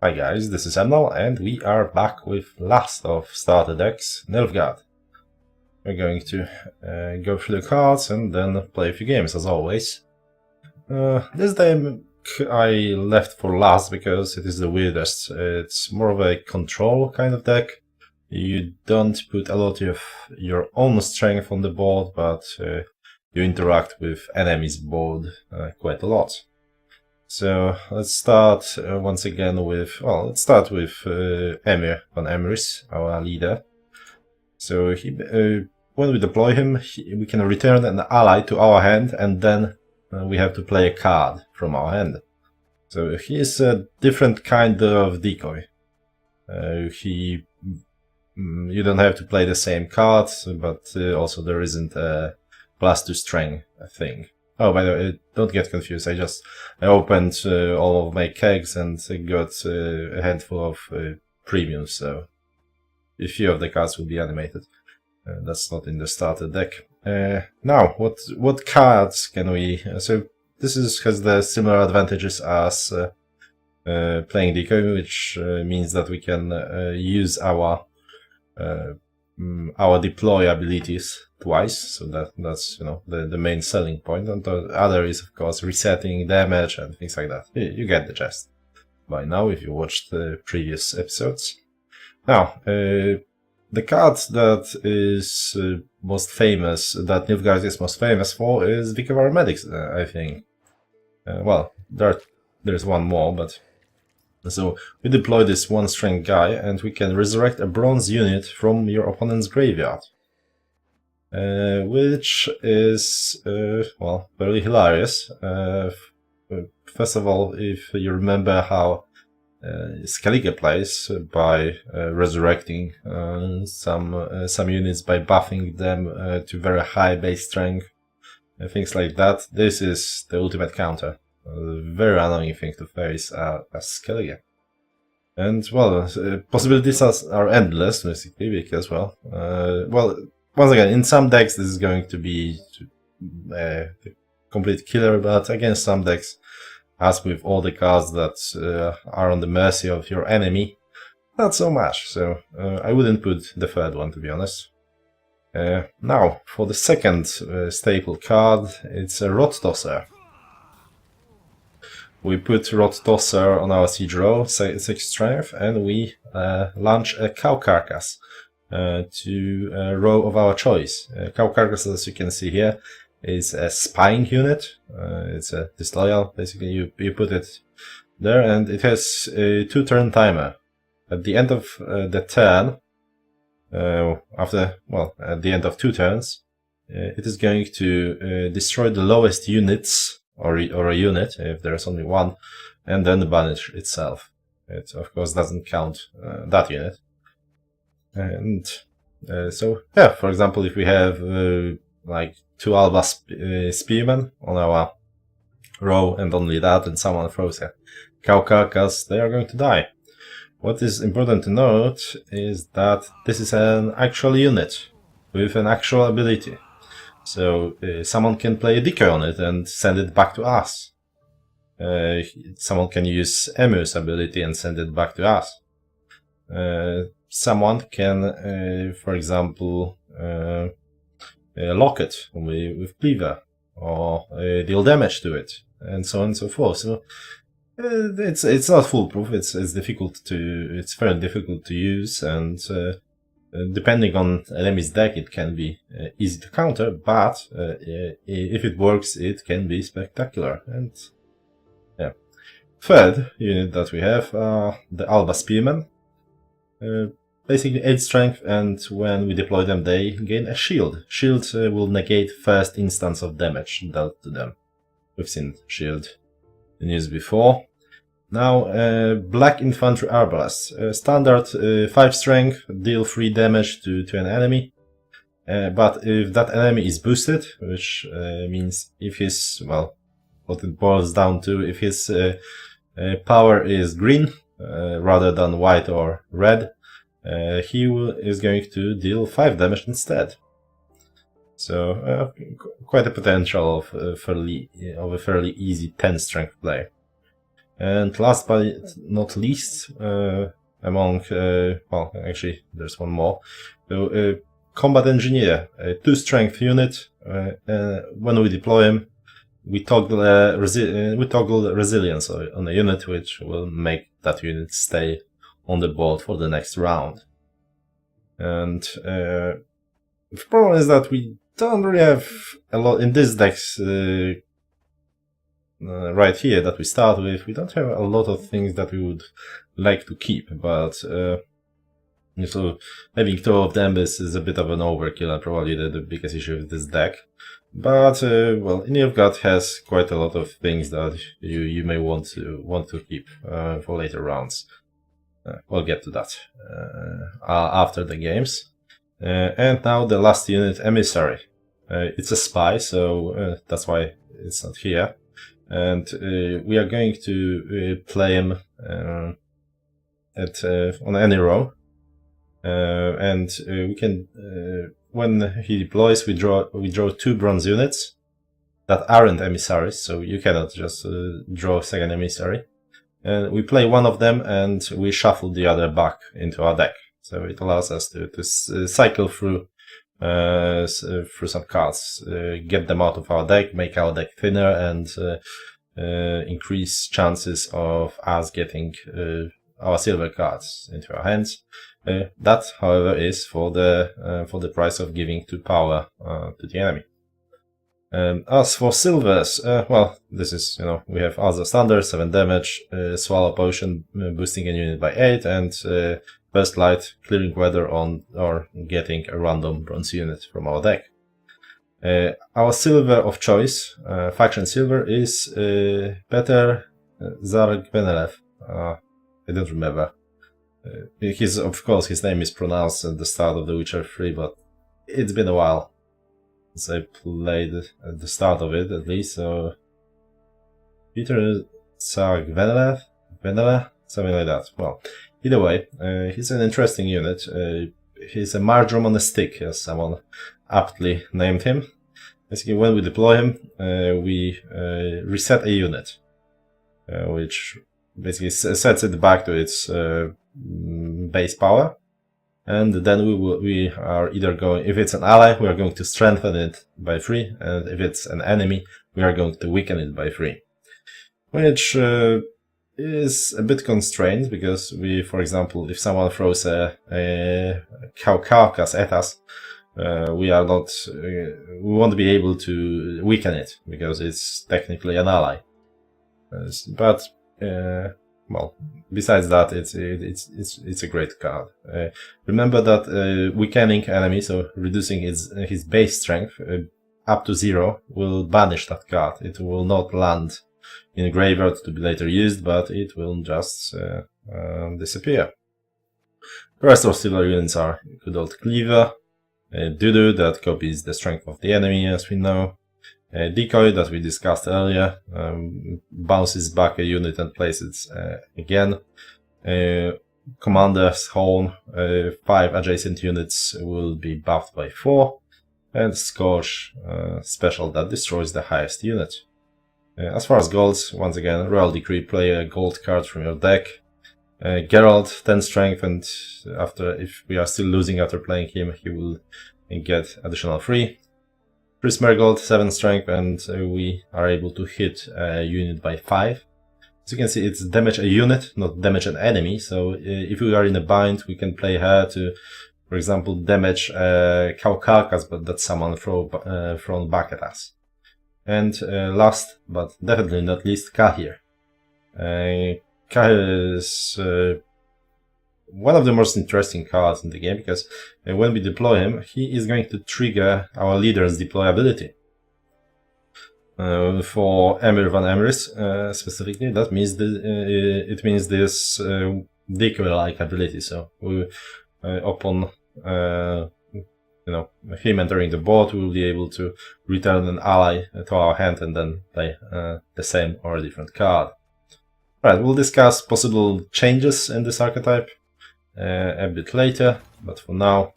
Hi guys, this is Emil, and we are back with last of starter decks, Nilfgaard. We're going to go through the cards and then play a few games as always. This deck I left for last because it is the weirdest. It's more of a control kind of deck. You don't put a lot of your own strength on the board, but you interact with enemies' board quite a lot. So let's start once again with, let's start with Emir von Emrys, our leader. So when we deploy him, we can return an ally to our hand, and then we have to play a card from our hand. So he is a different kind of decoy. You don't have to play the same cards, but also there isn't a +2 strength thing. Oh, by the way, don't get confused. I opened all of my kegs and got a handful of premiums, so a few of the cards will be animated. That's not in the starter deck. Now, what cards can we? So this has the similar advantages as playing decoy, which means that we can use our deploy abilities twice, so that's the main selling point. And the other is of course resetting damage and things like that. You get the gist by now if you watched the previous episodes. Now, the card that is most famous, that Nilfgaard is most famous for, is Vikavara Medics, I think. Well, there's one more, but so we deploy this one strength guy, and we can resurrect a bronze unit from your opponent's graveyard. Which is, very hilarious. First of all, if you remember how Skellige plays by resurrecting some units by buffing them to very high base strength, things like that, this is the ultimate counter. Very annoying thing to face as Skellige. And, possibilities are endless, basically, because, once again, in some decks this is going to be a complete killer, but against some decks, as with all the cards that are on the mercy of your enemy, not so much, so I wouldn't put the third one, to be honest. Now, for the second staple card, it's a Rot Tosser. We put Rot Tosser on our siege row, 6 strength, and we launch a Cow Carcass to a row of our choice. Cow Carcass, as you can see here, is a spying unit. It's a disloyal. Basically, you put it there, and it has a 2-turn timer. At the end of the turn, at the end of 2 turns, it is going to destroy the lowest units, or a unit, if there's only one, and then banish itself. It, of course, doesn't count that unit. And for example, if we have 2 Alba Spearmen on our row and only that, and someone throws a Cow Carcass, they are going to die. What is important to note is that this is an actual unit with an actual ability. So someone can play a decoy on it and send it back to us. Someone can use Emir's ability and send it back to us. Someone can, for example, lock it with Cleaver, or deal damage to it, and so on and so forth. So it's not foolproof. It's very difficult to use, and depending on enemy's deck, it can be easy to counter, but if it works, it can be spectacular. And yeah, third unit that we have, the Alba Spearmen. Basically 8 strength, and when we deploy them, they gain a shield. Shield will negate first instance of damage dealt to them. We've seen shield in use before. Now, Black Infantry Arbalest. Standard 5 strength, deal 3 damage to an enemy. But if that enemy is boosted, which means if his, what it boils down to, if his power is green rather than white or red, he is going to deal 5 damage instead. So quite a potential of a fairly easy 10 strength play. And last but not least, among, well, actually, there's one more. So, Combat Engineer, a 2 strength unit. When we deploy him, we toggle resilience on the unit, which will make that unit stay on the board for the next round. And the problem is that we don't really have a lot in this decks right here that we start with. We don't have a lot of things that we would like to keep, but so having 2 of them is a bit of an overkill and probably the biggest issue with this deck. But well, Nilfgaard has quite a lot of things that you may want to keep for later rounds. We'll get to that after the games. And now the last unit, Emissary. It's a spy, so that's why it's not here. And we are going to play him on any row. And we can, when he deploys, we draw 2 bronze units that aren't emissaries, so you cannot just draw a second emissary. And we play one of them and we shuffle the other back into our deck. So it allows us to cycle through some cards, get them out of our deck, make our deck thinner, and increase chances of us getting our silver cards into our hands. That, however, is for the price of giving 2 power to the enemy. As for silvers, well, this is, we have Azure Standard, 7 damage, Swallow Potion, boosting a unit by 8, and Burst Light, clearing weather on or getting a random bronze unit from our deck. Our silver of choice, faction silver, is Peter Zargvenelev. I don't remember. Of course, his name is pronounced at the start of The Witcher 3, but it's been a while since I played at the start of it, at least. So Peter Zargvenelev, something like that. Well, either way, he's an interesting unit. He's a Mardrum on a stick, as someone aptly named him. Basically, when we deploy him, we reset a unit, which basically sets it back to its base power, and then we are either going, if it's an ally, we are going to strengthen it by 3, and if it's an enemy, we are going to weaken it by 3, which is a bit constrained, because we, for example, if someone throws a cow carcass at us, we won't be able to weaken it, because it's technically an ally. But well, besides that, it's a great card. Remember that weakening enemy, so reducing his base strength up to 0, will banish that card. It will not land in a graveyard to be later used, but it will just disappear. The rest of silver units are good old Cleaver, Dudu that copies the strength of the enemy, as we know. Decoy that we discussed earlier, bounces back a unit and places it again. Commander's Horn, 5 adjacent units will be buffed by 4. And Scorch, special that destroys the highest unit. As far as golds, once again, Royal Decree, play a gold card from your deck. Geralt, 10 strength, and if we are still losing after playing him, he will get additional 3. Chris Marigold, 7 strength, and we are able to hit a unit by 5. As you can see, it's damage a unit, not damage an enemy, so if we are in a bind, we can play her to, for example, damage a cow carcass, but that's someone thrown back at us. And last, but definitely not least, Kahir. Kahir is one of the most interesting cards in the game, because when we deploy him, he is going to trigger our leader's deployability. For Emir van Emrys specifically, that means it means this decoy-like ability. So upon him entering the board, we will be able to return an ally to our hand and then play the same or a different card. Right, we'll discuss possible changes in this archetype a bit later, but for now,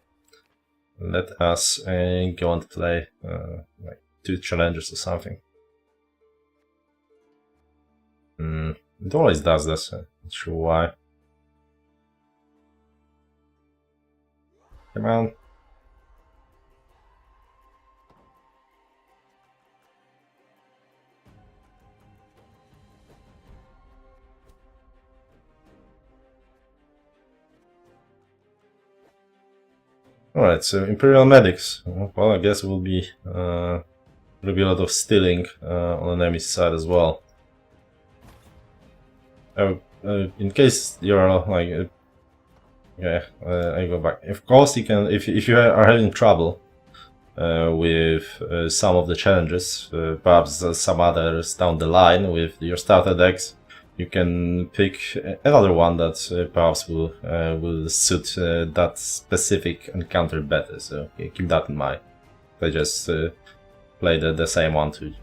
let us go and play like 2 challenges or something. It always does this, not sure why. Come on. Alright, so Imperial Medics. Well, I guess it will be a lot of stealing on an enemy's side as well. In case you're like, yeah, I go back. Of course, you can if you are having trouble with some of the challenges, perhaps some others down the line with your starter decks. You can pick another one that perhaps will suit that specific encounter better. So keep that in mind. I just play the same one to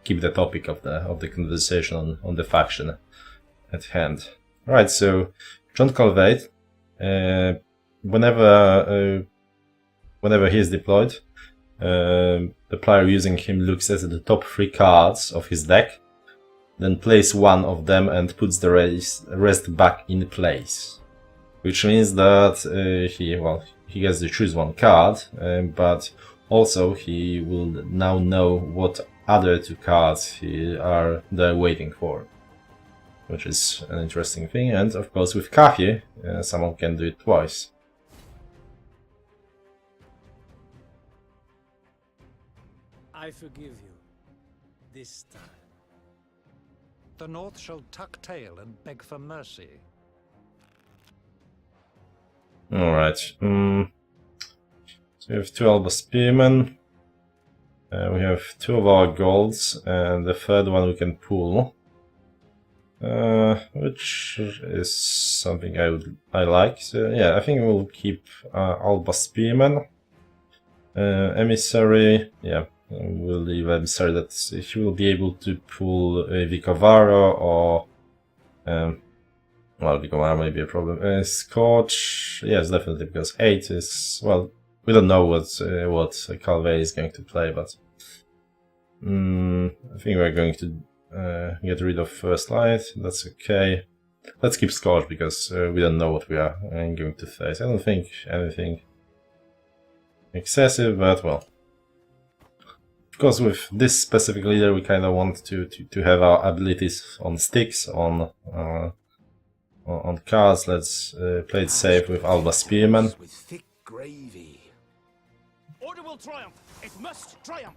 keep the topic of the conversation on the faction at hand. Right. So John Calveit, whenever he is deployed, the player using him looks at the top 3 cards of his deck. Then plays one of them and puts the rest back in place, which means that he gets to choose one card, but also he will now know what other 2 cards are there waiting for, which is an interesting thing. And of course, with Kahi, someone can do it twice. I forgive you this time. The North shall tuck tail and beg for mercy. Alright. So we have 2 Alba Spearmen. We have 2 of our golds, and the third one we can pull. Which is something I like. So yeah, I think we'll keep Alba Spearmen. Emissary, yeah. We'll leave Emissary that he will be able to pull Vicovaro or well, Vicovaro may be a problem. Scorch, yes, definitely, because 8 is, well, we don't know what Calveit is going to play, but I think we're going to get rid of First Light. That's okay. Let's keep Scorch because we don't know what we are going to face. I don't think anything excessive, but well. Of course, with this specific leader, we kind of want to have our abilities on sticks, on cards. Let's play it safe with Alba Spearman.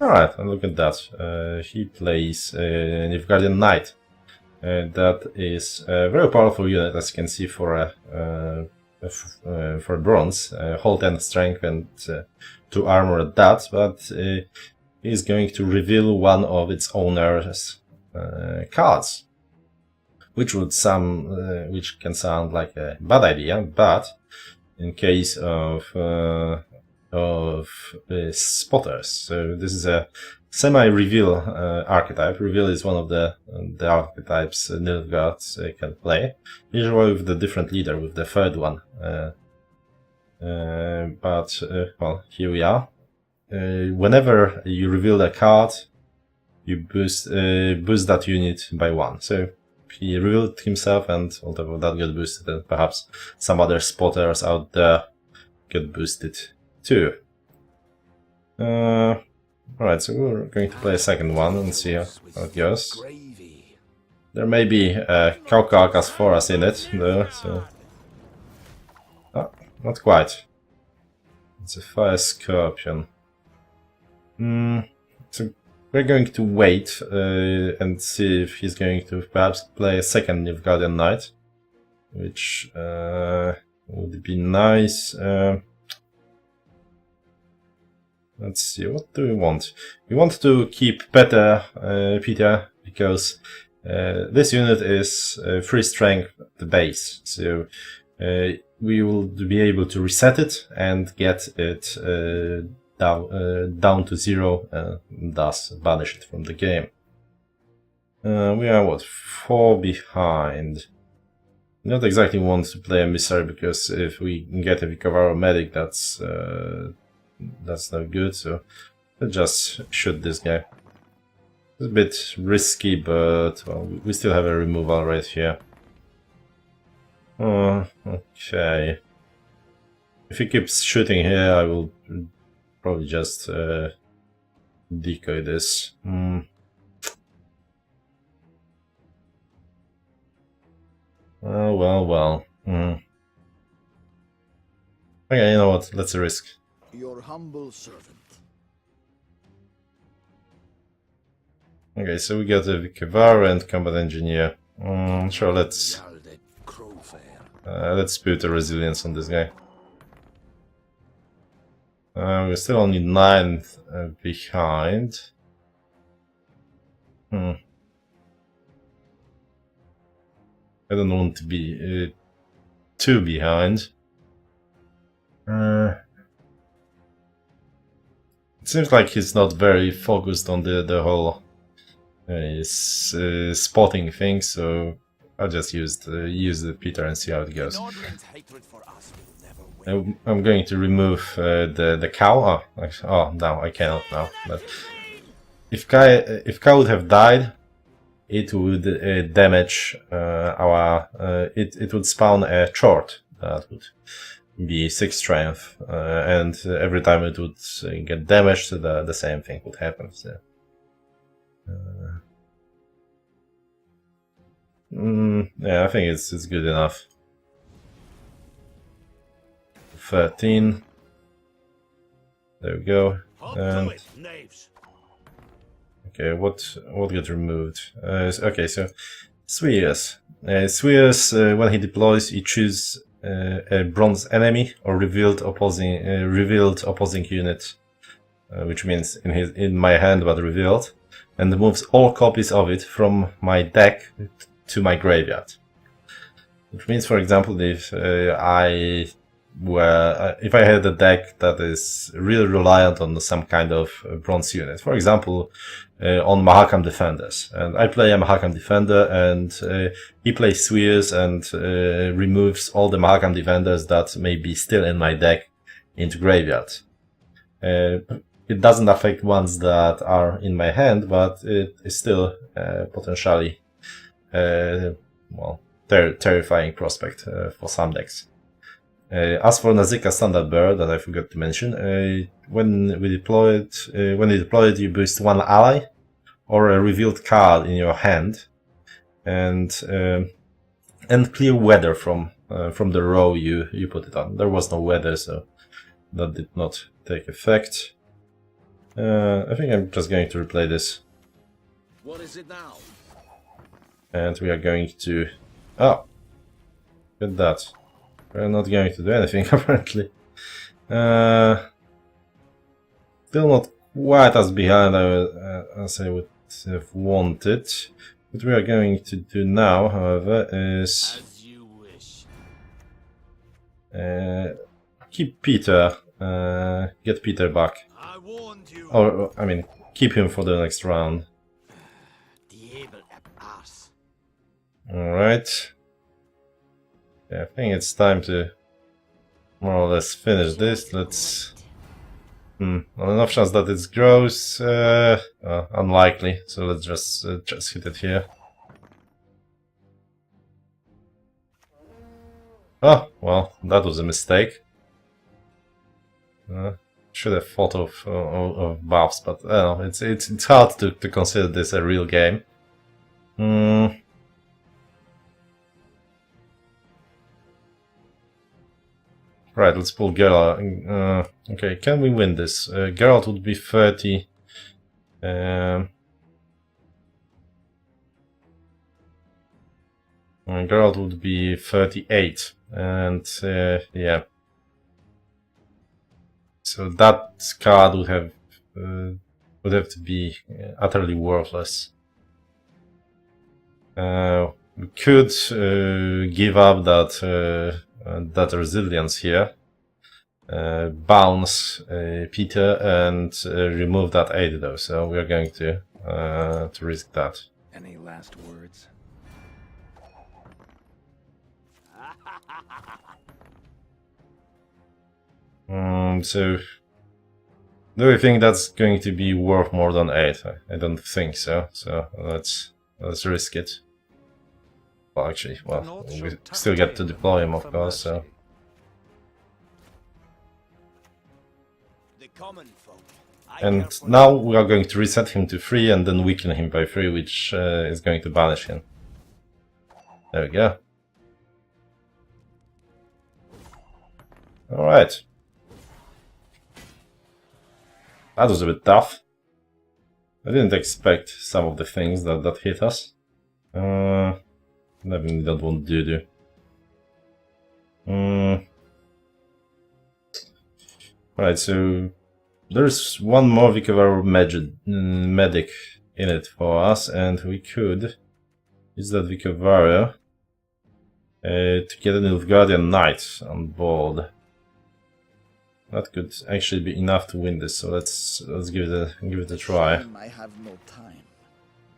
Alright, and look at that. He plays Nilfgaardian Knight. That is a very powerful unit, as you can see, for bronze. Hold 10 strength and 2 armor at that, but is going to reveal one of its owner's cards, which can sound like a bad idea, but in case of spotters, so this is a semi-reveal archetype. Reveal is one of the archetypes Nilfgaard can play, usually with the different leader, with the third one. But well, here we are. Whenever you reveal a card, you boost that unit by 1. So he revealed himself, and on top of that got boosted, and perhaps some other spotters out there got boosted too. Alright, so we're going to play a second one and see how it goes. There may be Cow Carcass for us in it, though, so... Oh, not quite. It's a Fire Scorpion. So we're going to wait and see if he's going to perhaps play a second Nilfgaardian Knight, which would be nice. Let's see, what do we want? We want to keep Peter, because this unit is 3 strength at the base, so we will be able to reset it and get it down to 0, and thus banish it from the game. We are, what, 4 behind. Not exactly want to play Emissary, because if we get a Vicovaro Medic, that's not good, so let's just shoot this guy. It's a bit risky, but well, we still have a removal right here. Oh, okay. If he keeps shooting here, I will probably just decoy this. Oh, well. Okay, you know what? Let's risk. Your humble servant. Okay, so we got a Kevara and Combat Engineer. Sure, let's put a Resilience on this guy. We're still only 9 behind. I don't want to be too behind. It seems like he's not very focused on the whole spotting thing, so I'll just use the Peter and see how it goes. I'm going to remove the cow. Oh, no, I cannot now. But if cow would have died, it would damage our. It would spawn a chort that would be 6 strength, and every time it would get damaged, the same thing would happen. So. Yeah, I think it's good enough. 13. There we go. And okay, what got removed? Okay, so Swears. Swears, when he deploys, he chooses a bronze enemy or revealed opposing unit, which means in my hand but revealed, and moves all copies of it from my deck to my graveyard. Which means, for example, if I had a deck that is really reliant on some kind of bronze unit, for example, on Mahakam Defenders, and I play a Mahakam Defender, and he plays Swears and removes all the Mahakam Defenders that may be still in my deck into graveyard. It doesn't affect ones that are in my hand, but it is still potentially terrifying prospect for some decks. As for Nazika Standard Bearer, that I forgot to mention, when you deploy it, you boost 1 ally or a revealed card in your hand, and clear weather from the row you put it on. There was no weather, so that did not take effect. I think I'm just going to replay this. What is it now? And we are going to... Oh! Look at that. We're not going to do anything, apparently. Still not quite as behind as I would have wanted. What we are going to do now, however, is... As you wish. Keep Peter. Get Peter back. I warned you. Or, I mean, keep him for the next round. Alright. Yeah, I think it's time to more or less finish this. Let's... enough chance that it grows. Unlikely, so let's just hit it here. Oh, well, that was a mistake. Should have thought of buffs, but it's hard to consider this a real game. Right, let's pull Geralt. Okay, can we win this? Geralt would be 30. Geralt would be 38. And yeah. So that card would have to be utterly worthless. We could give up that resilience here, bounce Peter, and remove that 8 though. So we are going to risk that. Any last words? So Do we think that's going to be worth more than 8? I don't think so. So let's risk it. Well, actually, The well, North we shall tuck still get to tail deploy and him, beg of for course. So mercy. The common folk. I and care for now them. we are going to reset him to 3 and then weaken him by 3, which is going to banish him. There we go. All right. That was a bit tough. I didn't expect some of the things that hit us. Definitely don't want Dudu. Right, so there's one more Vikavaro medic in it for us, and we could use that Vikavaro to get an Nilfgaardian Knight on board. That could actually be enough to win this, so let's give it a try. Shame I have no time.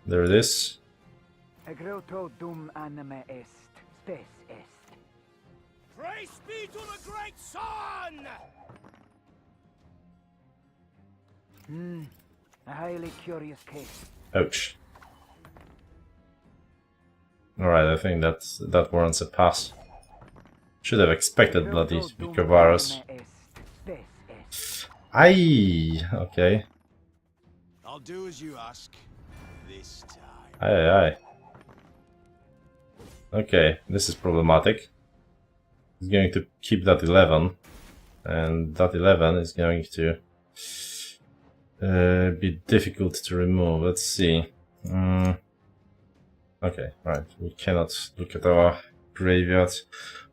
There it is. Egreto dum anima est, spes est. Praise be to the great sun! A highly curious case. Ouch. Alright, I think that warrants a pass. Should have expected bloody Egreto dum Vikavaros. anima est, spes est. Aye! Okay. I'll do as you ask. This time. Aye. Okay, this is problematic. He's going to keep that 11. And that 11 is going to be difficult to remove. Let's see. Okay, right. We cannot look at our graveyard.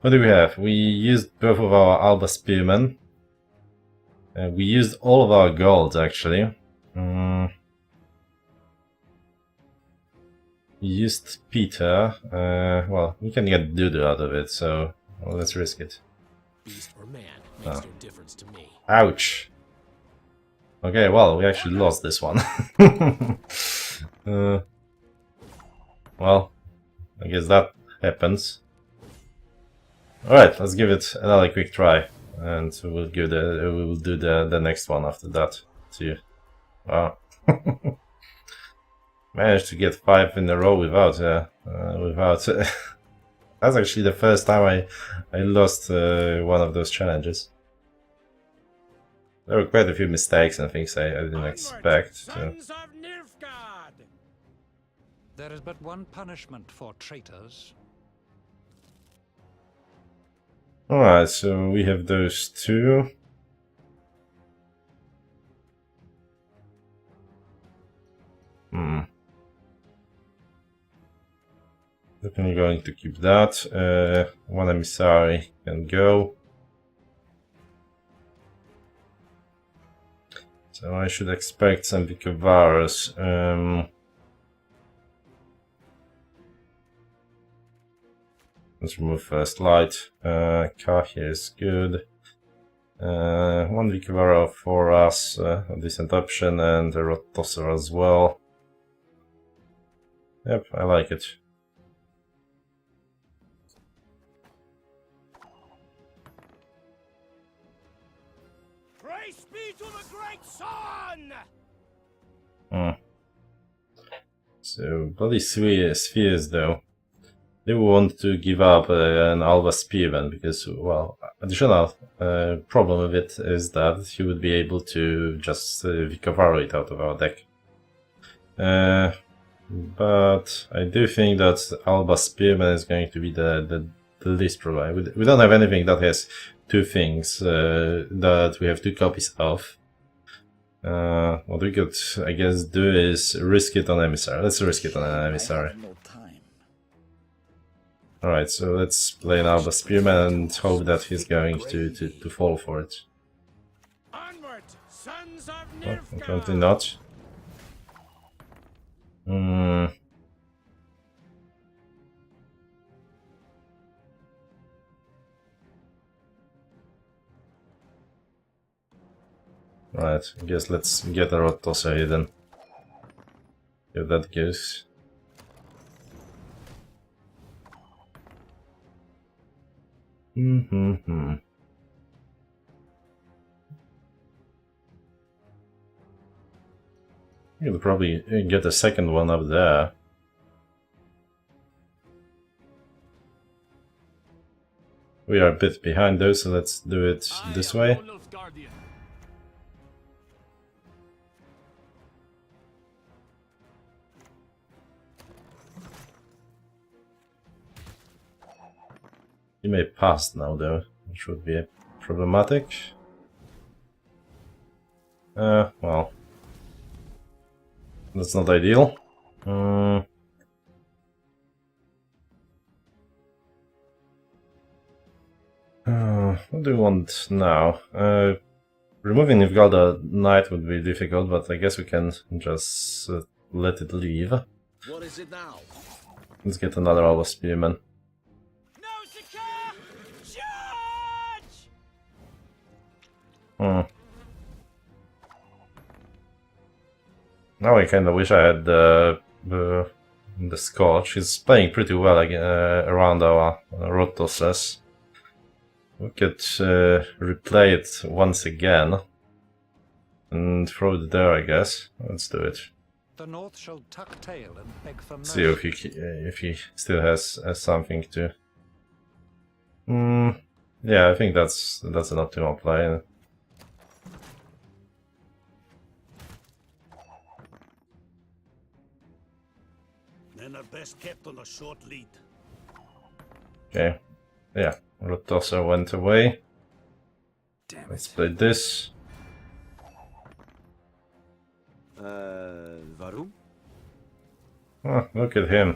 What do we have? We used both of our Alba Spearmen. We used all of our gold, actually. We used Peter. Well, we can get Dudu out of it, so well, let's risk it. Beast or man makes no difference to me. Ouch. Okay, well, we actually lost this one. Well, I guess that happens. Alright, let's give it another quick try. And we will do the next one after that too. Wow. Managed to get 5 in a row without that's actually the first time I lost one of those challenges. There were quite a few mistakes and things I didn't expect. Sons of Nilfgaard! There is but one punishment for traitors. Alright, so we have those two. Definitely going to keep that. One emissary can go. So I should expect some Vikavaros. Let's remove first light. Kahir is good. One Vikavaro for us, a decent option, and a Rotosser as well. Yep, I like it. Praise be to the great sun! So, bloody spheres though. They want to give up an Alba Spearman because, well, additional problem with it is that he would be able to just Vikavaro it out of our deck. But I do think that Alba Spearman is going to be the least problem. We don't have anything that has two things that we have two copies of. What we could, I guess, do is risk it on Emissary. Let's risk it on an Emissary. I have no time. Alright, so let's play an Alba Spearman and hope that he's going to fall for it. Onward, sons of Oh, Nilfgaard! apparently not. Right, I guess let's get a Rotosser here then. If that goes. You'll probably get a second one up there. We are a bit behind though, so let's do it this way. You may pass now though, which would be problematic. Well, that's not ideal. What do you want now? Removing Nilfgaard Knight would be difficult, but I guess we can just let it leave. What is it now? Let's get another Alba Spearman. Now I kinda wish I had the Scorch. He's playing pretty well around our Rotosses. We could replay it once again and throw it there, I guess. Let's do it. The North shall tuck tail and beg for mercy. See if he still has something to. Yeah, I think that's an optimal play. Men are best kept on a short lead. Okay, yeah, Rotosa went away. Damn Let's it. play this. Varum? Oh, look at him.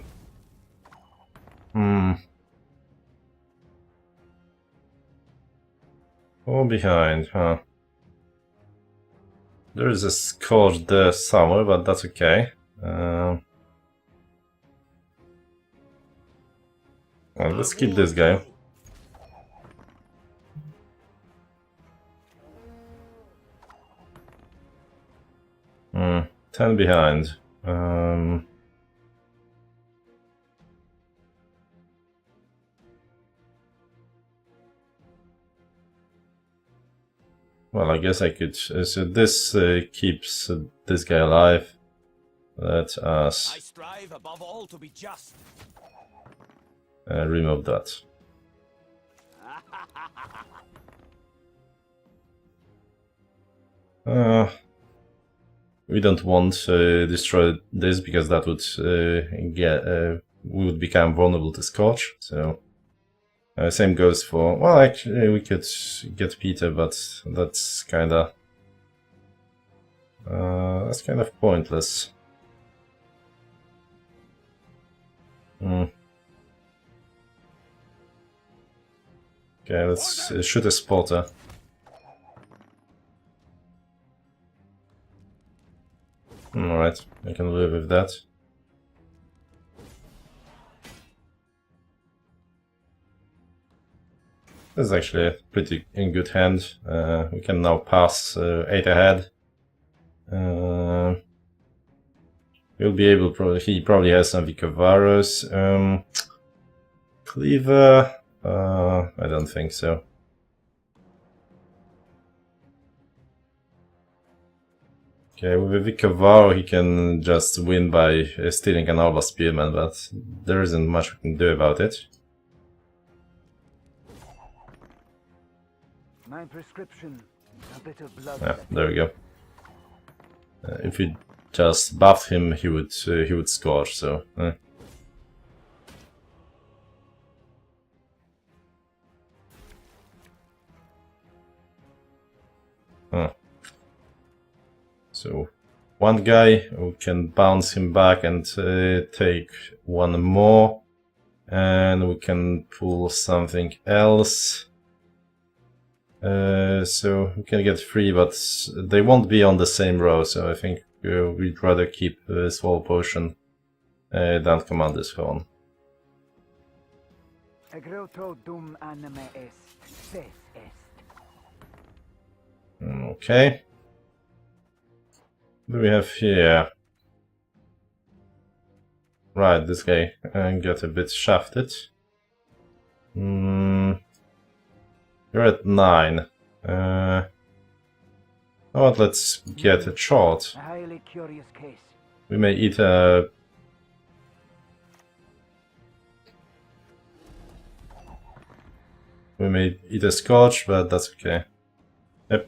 All behind, huh? There is a Scorch there somewhere, but that's okay. Well, let's keep this guy. Hmm, 10 behind. Well, I guess I could. So this keeps this guy alive. Let us I strive above all to be just. remove that. We don't want to destroy this because that would we would become vulnerable to Scorch. So same goes for. Well, actually, we could get Peter, but that's kind of pointless. Okay, let's shoot a spotter. Alright, I can live with that. This is actually a pretty in good hand. We can now pass 8 ahead. We'll be able to. He probably has some Vicavaros. Cleaver. I don't think so. Okay, with a Vicavaro he can just win by stealing an Alba Spearman, but there isn't much we can do about it. My prescription, a bit of blood. Yeah, there we go. If we just buffed him, he would Scorch. So. So one guy who can bounce him back and take one more, and we can pull something else. So we can get 3, but they won't be on the same row. So I think we'd rather keep Swallow Potion than Commander's Phone. Egroto dum anime est, spes est. Okay. What do we have here? Right, this guy got a bit shafted. You're at 9. Oh, but let's get a shot. A highly curious case. We may eat a... We may eat a scotch, but that's okay. Yep.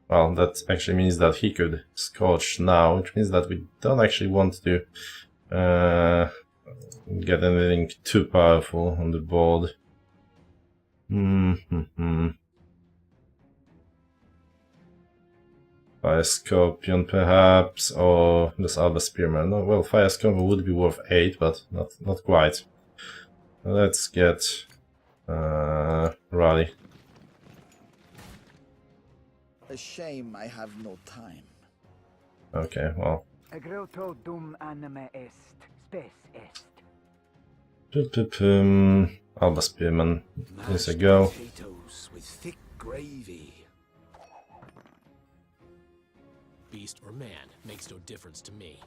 Well, that actually means that he could scotch now, which means that we don't actually want to get anything too powerful on the board. Fire Scorpion perhaps, or this Alba Spearman. No, well, Fire Scorpion would be worth 8, but not quite. Let's get Rally. A shame I have no time. Okay, well. Agrauto dum anime est, spes est. Alba Spearman. Here's a Mashed go. potatoes with thick gravy. Beast or man makes no difference to me.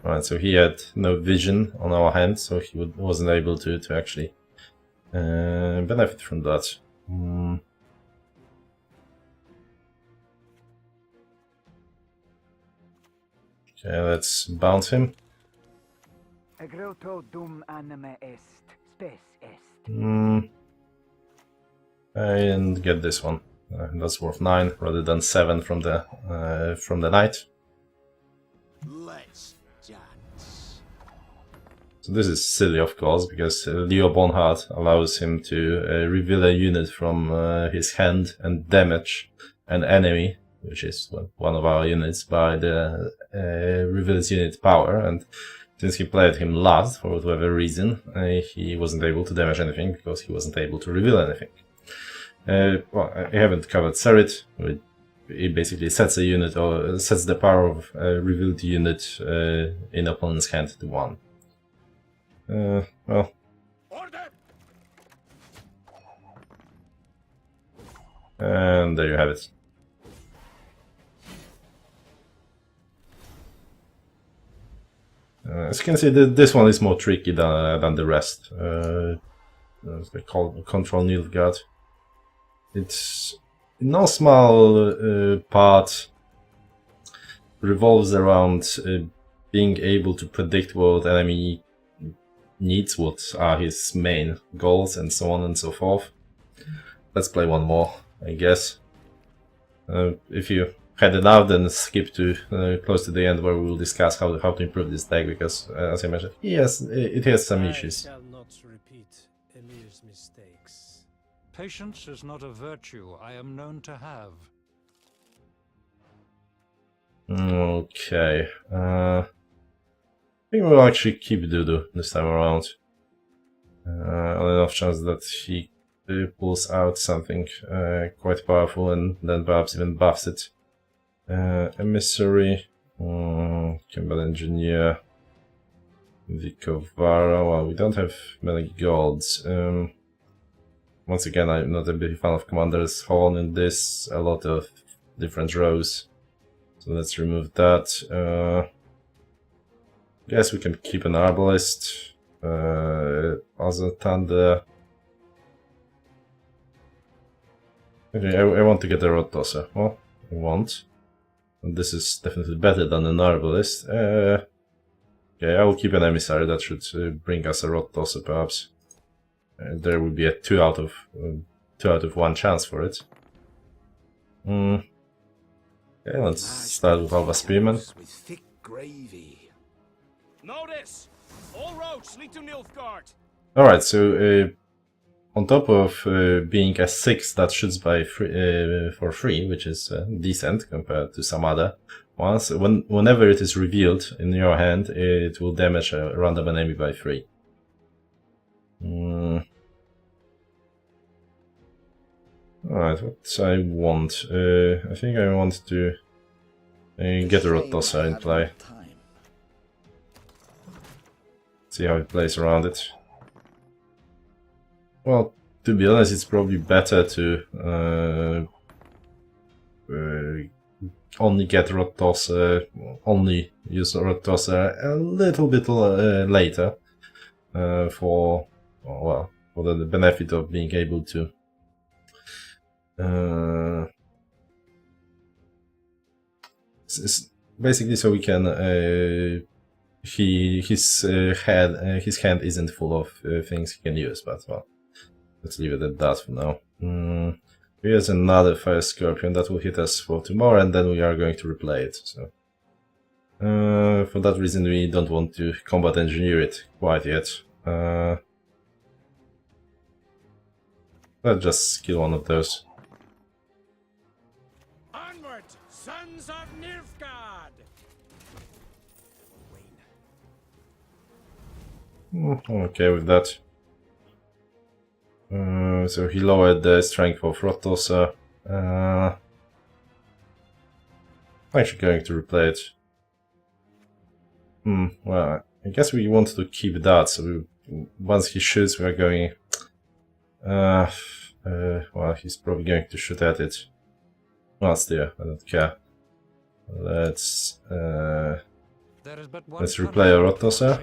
Right, so he had no vision on our hand, so he wasn't able to actually benefit from that. Okay, let's bounce him. Agrauto dum anime est, spes est. And get this one. That's worth 9 rather than 7 from the knight. Let's dance. So this is silly, of course, because Leo Bonhart allows him to reveal a unit from his hand and damage an enemy, which is one of our units, by the reveals unit power. And since he played him last, for whatever reason, he wasn't able to damage anything because he wasn't able to reveal anything. Well, I haven't covered Serit. It basically sets a unit, or sets the power of a revealed unit in opponent's hand to 1. Well. Order! And there you have it. As you can see, this one is more tricky than the rest. They call Control Nilfgaard. It's no small part revolves around being able to predict what enemy needs, what are his main goals, and so on and so forth. Let's play one more, I guess. If you had enough, then skip to close to the end where we will discuss how to improve this deck, because as I mentioned, it has some issues. I shall not repeat Emir's mistakes. Patience is not a virtue I am known to have. Okay. I think we'll actually keep Dudu this time around. On enough chance that he pulls out something quite powerful and then perhaps even buffs it. Emissary, Kimball Engineer, Vikovara. Well, we don't have many golds. Once again, I'm not a big fan of Commander's Horn in this. A lot of different rows. So let's remove that. Guess we can keep an Arbalist. Other Thunder. Okay, I want to get a Rod Tosser. Well, I want. And this is definitely better than an Arbalist. Okay, I will keep an Emissary. That should bring us a Rod Tosser, perhaps. There will be a 2 out of 1 chance for it. Okay, let's start with Alba Spearman. With thick gravy. Notice! All roads lead to Nilfgaard. Alright, so on top of being a 6 that shoots by for free, which is decent compared to some other ones, whenever it is revealed in your hand, it will damage a random enemy by 3. Alright, what I want? I think I want to get a Rod Tosser in play. See how it plays around it. Well, to be honest, it's probably better to only get Rod Tosser, only use Rod Tosser a little bit later for the benefit of being able to Basically, so we can. His hand isn't full of things he can use, but well, let's leave it at that for now. Here's another Fire Scorpion that will hit us for tomorrow, and then we are going to replay it. So, for that reason, we don't want to combat engineer it quite yet. Let's just kill one of those. Onward, sons of Nilfgaard! Okay with that. So he lowered the strength of Rotosa. I'm actually going to replay it. Well, I guess we want to keep that, so once he shoots, we are going... well, he's probably going to shoot at it. Well, still, I don't care. Let's replay a Rotosa.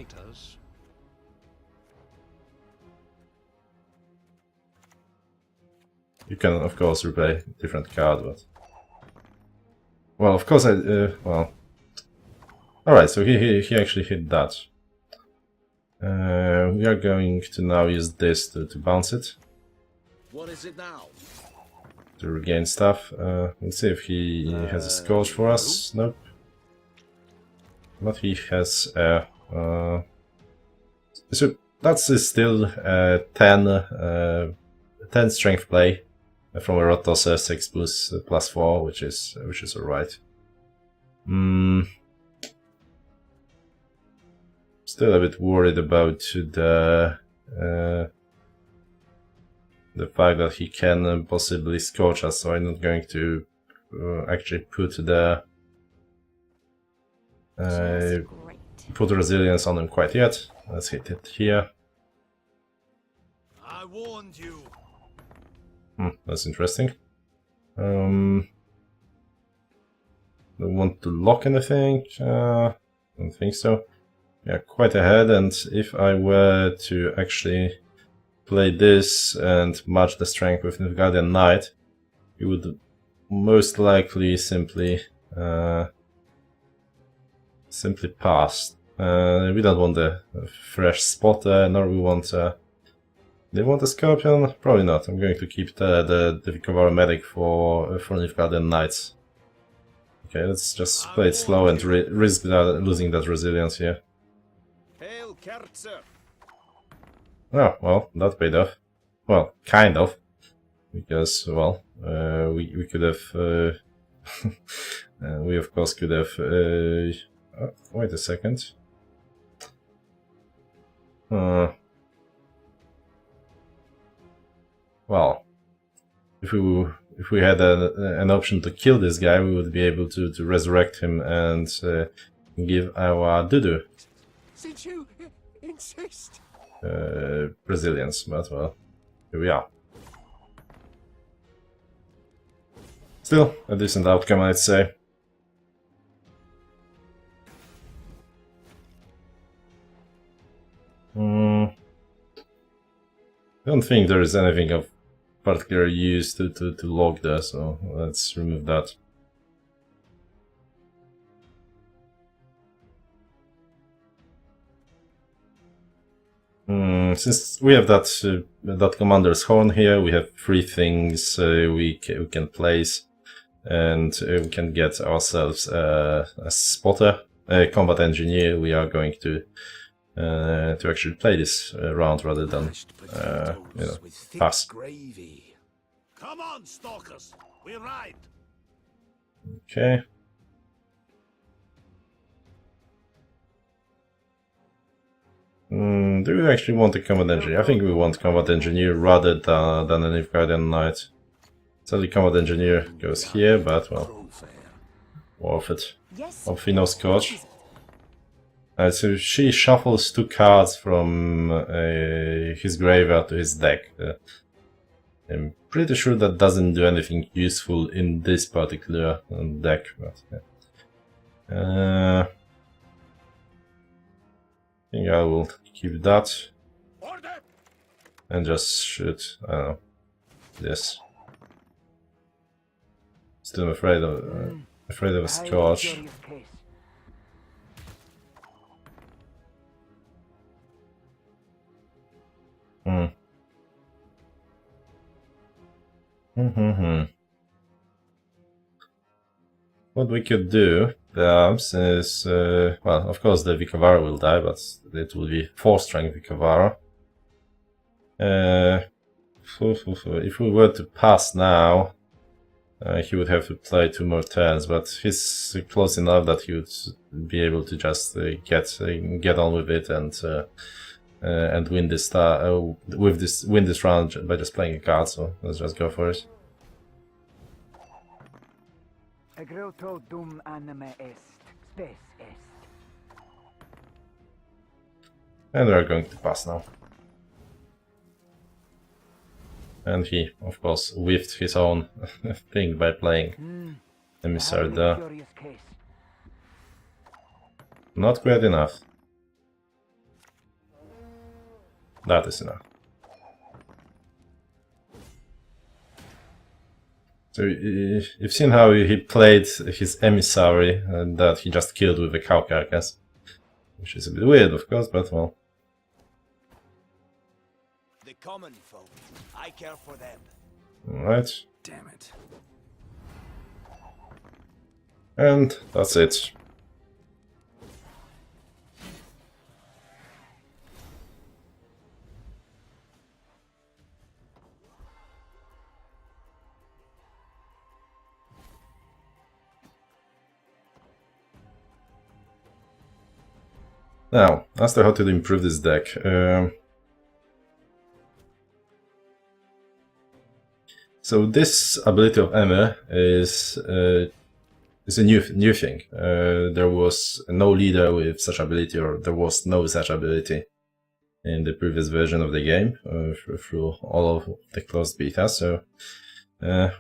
You can, of course, replay a different card, but... Well, of course well... Alright, so he actually hit that. We are going to now use this to bounce it. What is it now? To regain stuff. Let's see if he has a Scourge for us. Nope. But he has so that's still 10 strength play from a Rotosa 6 plus 4, which is alright. Still a bit worried about the fact that he can possibly scorch us, so I'm not going to actually put the put resilience on him quite yet. Let's hit it here. I warned you. That's interesting. Don't want to lock anything. Don't think so. Yeah, quite ahead, and if I were to actually play this and match the strength with Nilfgaardian Knight, he would most likely simply pass. We don't want a fresh spotter, nor we want do you want a Scorpion? Probably not. I'm going to keep the Vikavara Medic for Nilfgaardian Knights. Okay, let's just play it slow and risk losing that resilience here. Hail, Kerzer! Oh, well, that paid off. Well, kind of. Because, well, we could have... we of course could have... oh, wait a second. Well, if we had an option to kill this guy, we would be able to resurrect him and give our Dudu Since you insist. resilience, but well, here we are. Still, a decent outcome, I'd say. I don't think there is anything of particular use to log there, so let's remove that. Since we have that commander's horn here, we have 3 things we can place, and we can get ourselves a spotter, a combat engineer. We are going to actually play this round rather than you know, pass. Gravy. Come on, stalkers. We ride. Okay. Do we actually want a combat engineer? I think we want combat engineer rather than a Nilfgaardian Knight. Sadly, combat engineer goes here, but well, worth it. Hopefully no Scorch. So she shuffles 2 cards from his graveyard to his deck. I'm pretty sure that doesn't do anything useful in this particular deck, but yeah. I think I will keep that and just shoot, I don't know, this. Still afraid of a Scorch. Curious case. What we could do, perhaps, is well, of course the Vikavara will die, but it will be 4-strength Vikavara. If we were to pass now, he would have to play 2 more turns, but he's close enough that he would be able to just get on with it and win this win this round by just playing a card. So let's just go for it. Agrauto dum anima est, spes est. And we are going to pass now. And he, of course, whiffed his own thing by playing Emissary there. Curious case. Not quite enough. That is enough. So you've seen how he played his Emissary and that he just killed with a cow carcass. Which is a bit weird, of course, but well. The common folk. I care for them. Alright. Damn it. And that's it. Now, as to how to improve this deck. So this ability of Emir is a new thing. There was no leader with such ability, or there was no such ability in the previous version of the game through all of the closed beta. So,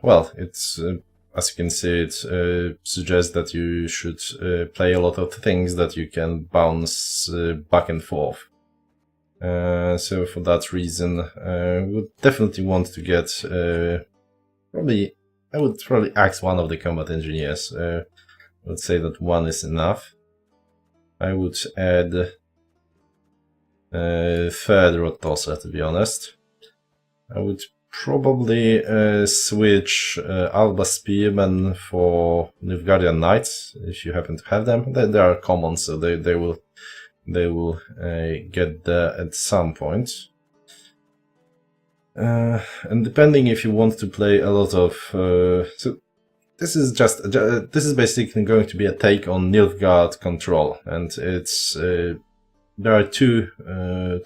well, it's as you can see, it suggests that you should play a lot of things that you can bounce back and forth. So for that reason, we would definitely want to get I would probably axe one of the combat engineers. I would say that 1 is enough. I would add third Rod Tosser, to be honest. I would probably switch Alba Spearmen for Nilfgaardian Knights, if you happen to have them. They are common, so they will get there at some point. And depending if you want to play a lot of so this is basically going to be a take on Nilfgaard Control, and it's there are two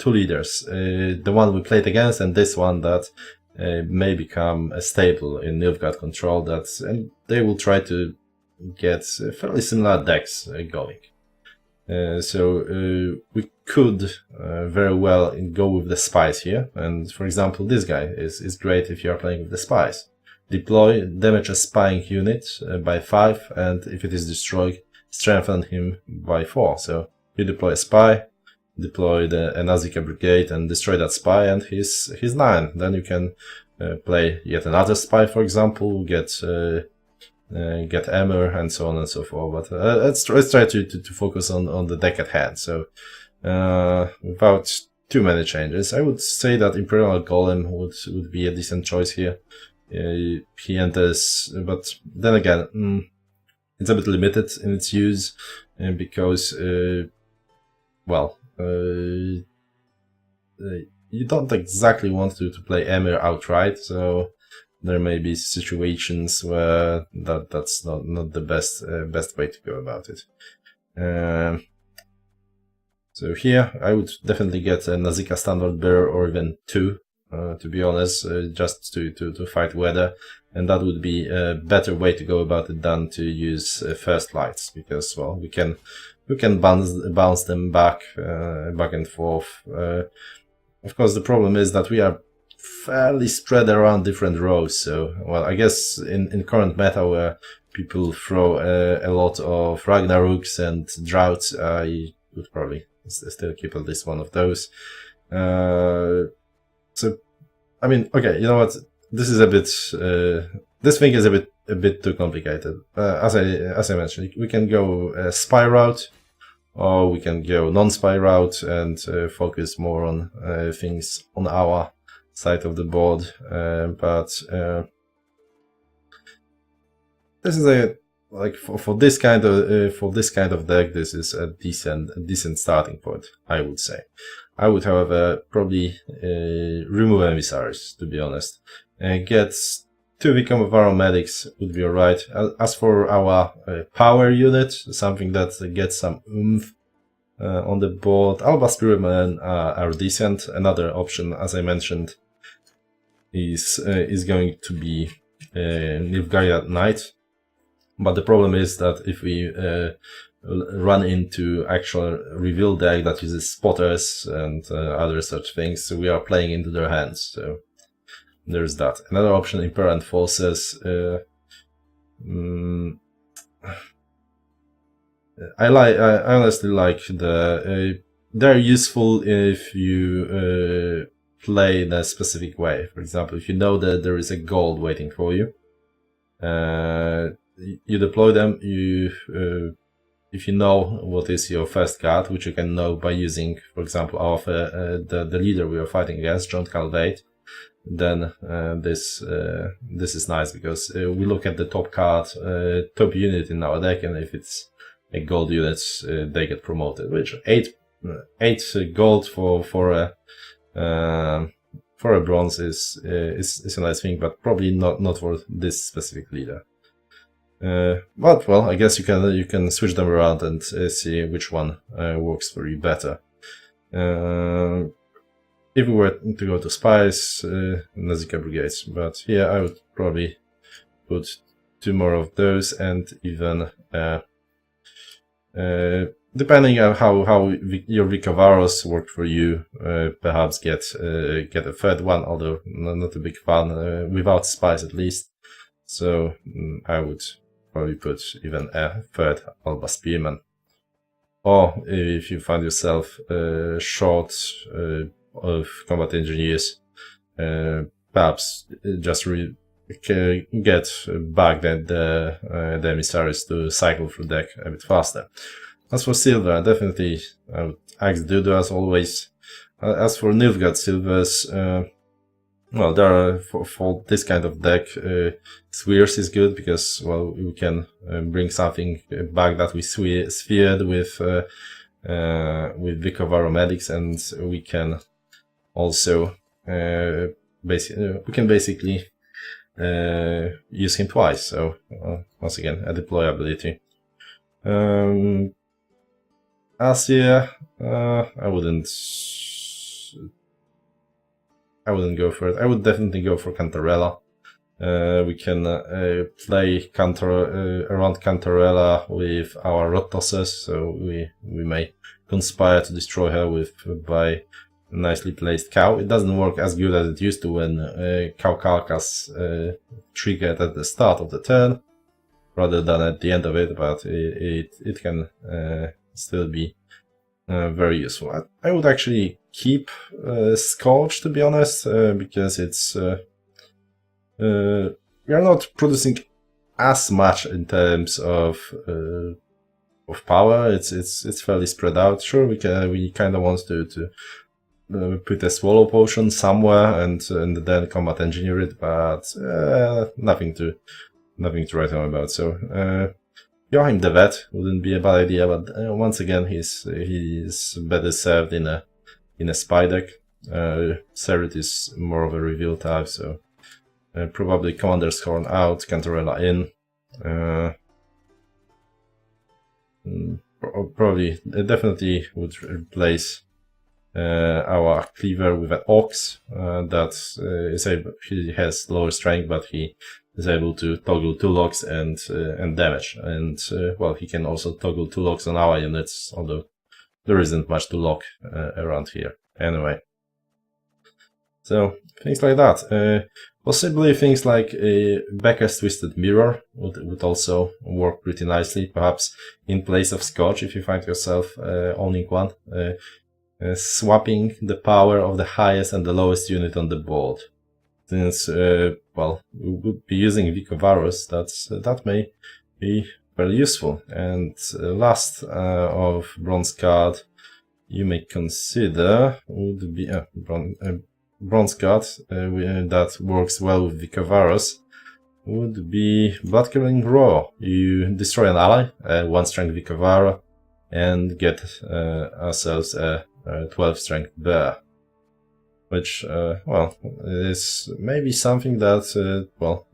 leaders, the one we played against and this one that may become a staple in Nilfgaard Control, and they will try to get fairly similar decks going. So we could very well go with the spies here, and for example this guy is great if you are playing with the spies. Deploy, damage a spying unit by 5, and if it is destroyed, strengthen him by 4. So you deploy a spy, deploy the Nazika Brigade and destroy that spy, and he's 9. Then you can play yet another spy, for example, get Emir and so on and so forth. But let's try to focus on the deck at hand. So without too many changes, I would say that Imperial Golem would be a decent choice here. He enters, but then again, it's a bit limited in its use because, well, you don't exactly want to play Emir outright, so there may be situations where that's not the best way to go about it. So here I would definitely get a Nazika Standard Bearer, or even 2, to be honest, just to fight weather, and that would be a better way to go about it than to use First Lights, because, well, we can bounce them back and forth. Of course, the problem is that we are fairly spread around different rows. So, well, I guess in current meta where people throw a lot of Ragnaroks and Droughts, I would probably still keep at least one of those. So, I mean, okay, you know what? This is a bit. This thing is a a bit too complicated. As I mentioned, we can go spy route, or we can go non-spy route and focus more on things on our side of the board. But this is a for this kind of deck. This is a decent starting point, I would say. I would, however, probably remove emissaries, to be honest. Get 2 Vikavaro medics would be alright. As for our power unit, something that gets some oomph on the board, Alba Spearmen are decent. Another option, as I mentioned, is going to be Nilfgaard Knight. But the problem is that if we run into actual reveal deck that uses spotters and other such things, so we are playing into their hands. So there's that. Another option, Imperant Forces. I honestly like they're useful if you play in a specific way. For example, if you know that there is a gold waiting for you, you deploy them. If you know what is your first card, which you can know by using, for example, the leader we are fighting against, John Calvate, then this is nice, because we look at the top card, top unit in our deck, and if it's a gold unit, they get promoted. Which 8 gold for a bronze is a nice thing, but probably not for this specific leader. But well, I guess you can switch them around and see which one works for you better. If we were to go to spies, Nazika Brigades, but here I would probably put 2 more of those, and even depending on how your Vikavaros work for you, perhaps get a 3rd one, although not a big fan without spies at least. So I would probably put even a 3rd Alba Spearman. Or if you find yourself short of combat engineers, perhaps just get back the emissaries to cycle through deck a bit faster. As for silver, definitely I would axe Dudu as always. As for Nilfgaard silvers, well, there are for this kind of deck, Spheres is good, because, well, we can bring something back that we sphered with Vikavaro medics, and we can also basically use him twice. So once again, a deployability. Asia, I wouldn't go for it. I would definitely go for Cantarella. We can play around Cantarella with our Rod Tossers, so we may conspire to destroy her by a nicely placed cow. It doesn't work as good as it used to when Cow Carcass triggered at the start of the turn rather than at the end of it, but it can still be very useful. I would actually keep Scourge, to be honest, because it's we are not producing as much in terms of power. It's fairly spread out. Sure, we kind of want to put a Swallow Potion somewhere and then combat engineer it, but nothing to write home about. So Joachim the Vet wouldn't be a bad idea, but once again, he's better served in a spy deck. Serit is more of a reveal type, so probably Commander's Horn out, Cantarella in. Probably, definitely would replace our Cleaver with an Ox that is able. He has lower strength, but he is able to toggle 2 locks and damage. And well, he can also toggle 2 locks on our units, although there isn't much to lock around here. Anyway, so things like that. Possibly things like Becker's Twisted Mirror would also work pretty nicely, perhaps in place of Scourge if you find yourself owning one. Swapping the power of the highest and the lowest unit on the board. since well, we would be using Vicovarus, that may be very useful. And last of bronze card you may consider would be bronze card that works well with Vicovarus would be Bloodcurdling Roar. You destroy an ally, 1 strength Vicovara, and get ourselves a 12 strength bear. Which, well, is maybe something that, well,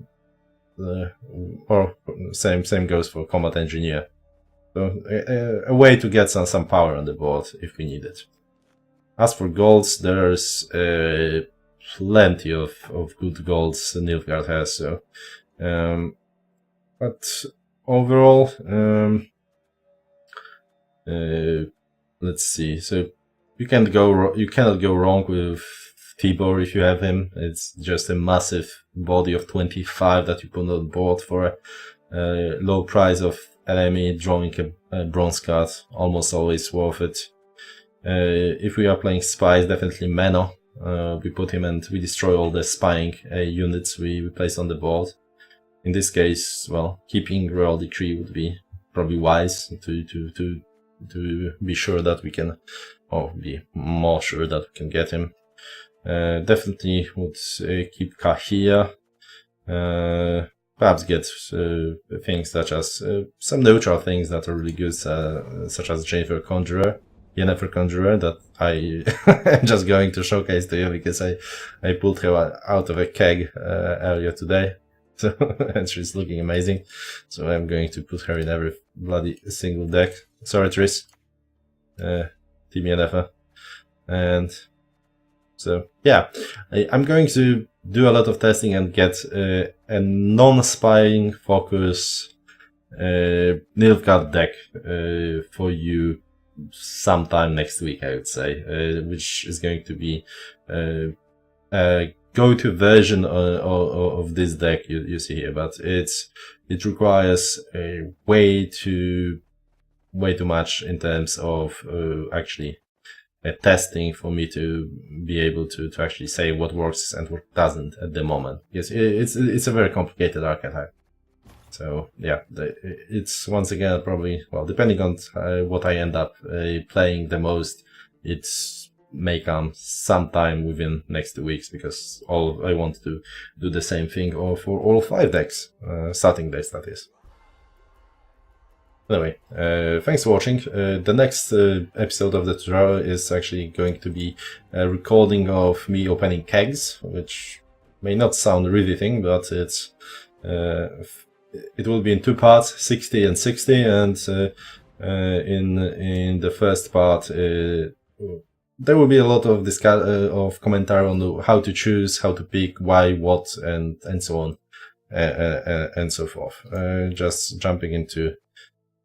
or same goes for Combat Engineer. So a way to get some power on the board if we need it. As for golds, there's plenty of good golds Nilfgaard has. So, but overall, let's see. So you cannot go wrong with Tibor if you have him. It's just a massive body of 25 that you put on board for a low price of LME, drawing a bronze card, almost always worth it. If we are playing spies, definitely Menno. We put him and we destroy all the spying units we place on the board. In this case, well, keeping Royal Decree would be probably wise to be sure that we can, or be more sure that we can get him. Definitely would keep Kahia. Perhaps get things such as some neutral things that are really good, such as Yennefer Conjurer, that I am just going to showcase to you because I pulled her out of a keg earlier today. So, and she's looking amazing. So I'm going to put her in every bloody single deck. Sorry, Triss. Team Yennefer. And so, yeah, I'm going to do a lot of testing and get a non-spying focus Nilfgaard deck for you sometime next week, I would say, which is going to be a go-to version of this deck you see here, but it requires way too much in terms of actually testing for me to be able to actually say what works and what doesn't at the moment. Yes, it's a very complicated archetype. So yeah, it's once again probably, well, depending on what I end up playing the most, it may come sometime within next 2 weeks, because I want to do the same thing for all 5 decks, starting decks that is. Anyway, thanks for watching. The next episode of the tutorial is actually going to be a recording of me opening kegs, which may not sound really thing, but it's it will be in 2 parts, 60 and 60, and in the first part there will be a lot of commentary on how to choose, how to pick, why, what, and so on, and so forth. Just jumping into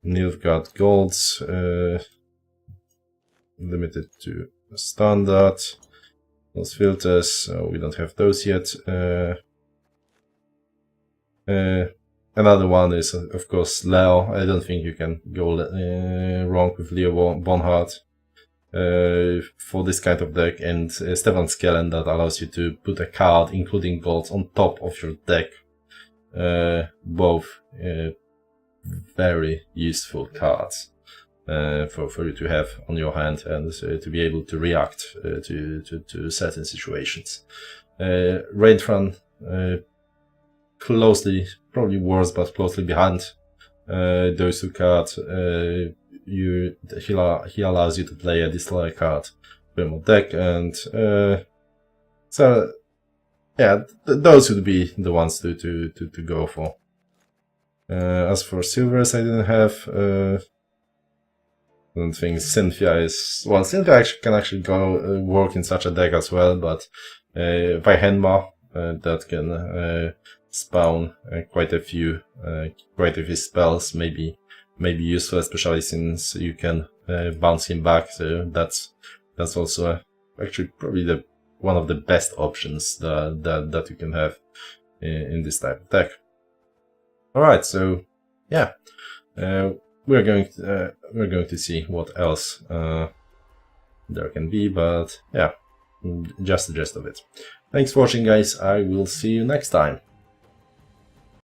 Nilfgaard golds, limited to standard. Those filters, we don't have those yet. Another one is, of course, Leo. I don't think you can go wrong with Leo Bonhart for this kind of deck, and Stefan Skellen, that allows you to put a card, including golds, on top of your deck. Both very useful cards for you to have on your hand and to be able to react to certain situations. Raintran, closely, probably worse, but closely behind those 2 cards. He allows you to play a Destroyer card from your deck, and so yeah, those would be the ones to go for. As for silvers, I didn't have. I don't think Cynthia is, well, Cynthia can actually go work in such a deck as well, but Vaihenma, that can spawn quite a few spells, maybe useful, especially since you can bounce him back. So that's also actually probably one of the best options that you can have in this type of deck. All right, so yeah, we're going to see what else there can be, but yeah, just the gist of it. Thanks for watching, guys. I will see you next time.